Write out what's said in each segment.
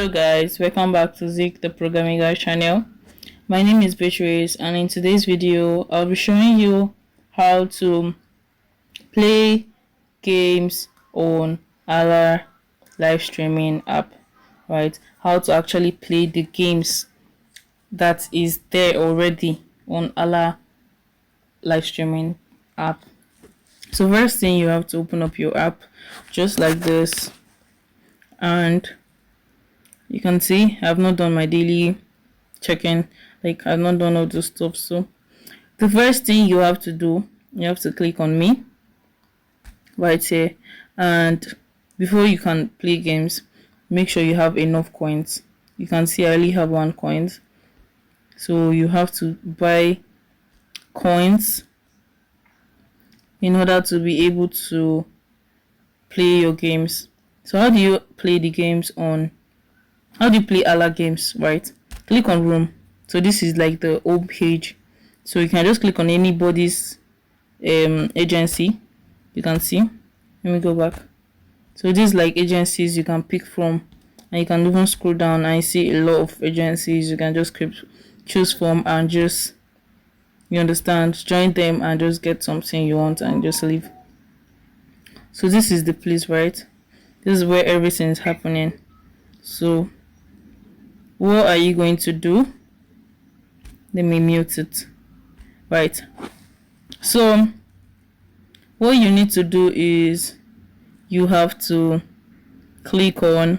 Hello guys, welcome back to Zik the Programming Guy channel. My name is Beatrice, and in today's video I'll be showing you how to play games on Hala live streaming app, right? How to actually play the games that is there already on Hala live streaming app. So first thing, you have to open up your app just like this, and you can see I've not done my daily check-in, like I've not done all this stuff. So the first thing you have to do, you have to click on me right here, and before you can play games, make sure you have enough coins. You can see I only have 1 coin, so you have to buy coins in order to be able to play your games. So how do you play the games on how do you play Hala games, right? Click on room. So this is like the home page, so you can just click on anybody's agency. You can see, let me go back. So these like agencies you can pick from, and you can even scroll down and see a lot of agencies you can just choose from and just, you understand, join them and just get something you want and just leave. So this is the place, right? This is where everything is happening. So what are you going to do? Let me mute it. Right, so what you need to do is you have to click on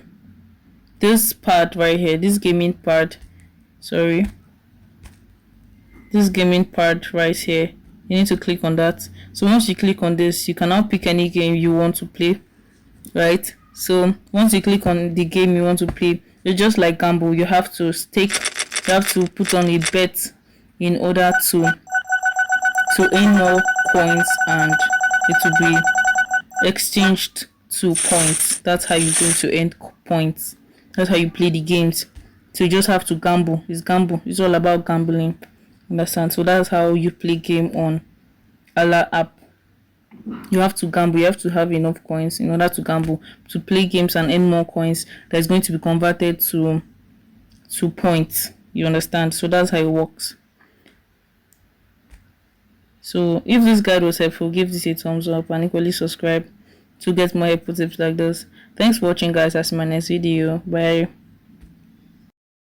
this part right here, this gaming part right here. You need to click on that. So once you click on this, you can now pick any game you want to play, right? So once you click on the game you want to play, it's just like gamble. You have to stake, you have to put on a bet in order to earn more coins, and it will be exchanged to points. That's how you're going to earn points. That's how you play the games. So you just have to gamble. It's all about gambling, understand? So that's how you play game on Hala app. You have to gamble. You have to have enough coins in order to gamble, to play games and earn more coins that is going to be converted to points, you understand? So that's how it works. So if this guide was helpful, give this a thumbs up and equally subscribe to get more helpful tips like this. Thanks for watching guys. I'll see you in my next video. Bye.